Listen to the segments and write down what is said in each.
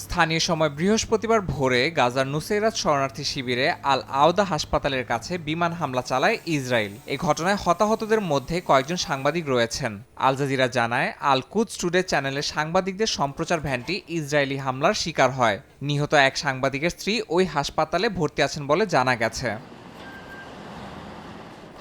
স্থানীয় সময় বৃহস্পতিবার ভোরে গাজার নুসেইরাত শরণার্থী শিবিরে আল আওদা হাসপাতালের কাছে বিমান হামলা চালায় ইসরায়েল। এই ঘটনায় হতাহতদের মধ্যে কয়েকজন সাংবাদিক রয়েছেন। আল জাজিরা জানায়, আল কুদস টুডে চ্যানেলের সাংবাদিকদের সম্প্রচার ভ্যানটি ইসরায়েলি হামলার শিকার হয়। নিহত এক সাংবাদিকের স্ত্রী ওই হাসপাতালে ভর্তি আছেন বলে জানা গেছে।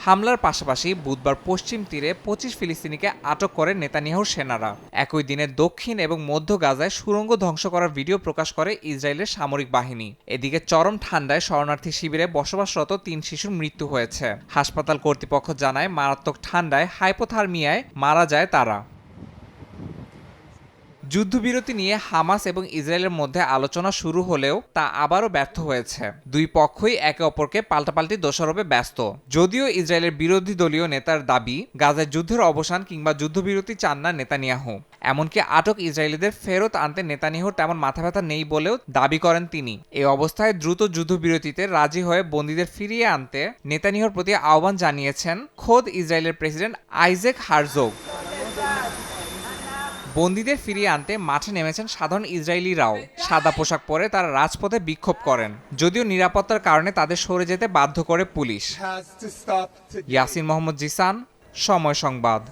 হামলার পাশাপাশি বুধবার পশ্চিম তীরে ২৫ ফিলিস্তিনিকে আটক করে নেতানিয়াহুর সেনারা। একই দিনে দক্ষিণ এবং মধ্য গাজায় সুড়ঙ্গ ধ্বংস করার ভিডিও প্রকাশ করে ইসরায়েলের সামরিক বাহিনী। এদিকে চরম ঠান্ডায় শরণার্থী শিবিরে বসবাসরত ৩ শিশুর মৃত্যু হয়েছে। হাসপাতাল কর্তৃপক্ষ জানায়, মারাত্মক ঠান্ডায় হাইপোথার্মিয়ায় মারা যায় তারা। যুদ্ধবিরতি নিয়ে হামাস এবং ইসরায়েলের মধ্যে আলোচনা শুরু হলেও তা আবারও ব্যর্থ হয়েছে। দুই পক্ষই একে অপরকে পাল্টাপাল্টি দোষারোপে ব্যস্ত। যদিও ইসরায়েলের বিরোধী দলীয় নেতার দাবি, গাজায় যুদ্ধের অবসান কিংবা যুদ্ধবিরতি চান না নেতানিয়াহু। এমনকি আটক ইসরায়েলিদের ফেরত আনতে নেতানিয়াহুর তেমন মাথা ব্যথা নেই বলেও দাবি করেন তিনি। এই অবস্থায় দ্রুত যুদ্ধবিরতিতে রাজি হয়ে বন্দীদের ফিরিয়ে আনতে নেতানিয়াহুর প্রতি আহ্বান জানিয়েছেন খোদ ইসরায়েলের প্রেসিডেন্ট আইজ্যাক হারজোগ। বন্দীদের ফিরিয়ে আনতে মাঠে নেমেছেন সাধারণ ইসরায়েলিরাও। সাদা পোশাক পরে তারা রাজপথে বিক্ষোভ করেন, যদিও নিরাপত্তার কারণে তাদের সরে যেতে বাধ্য করে পুলিশ। ইয়াসিন মোহাম্মদ জিসান, সময় সংবাদ।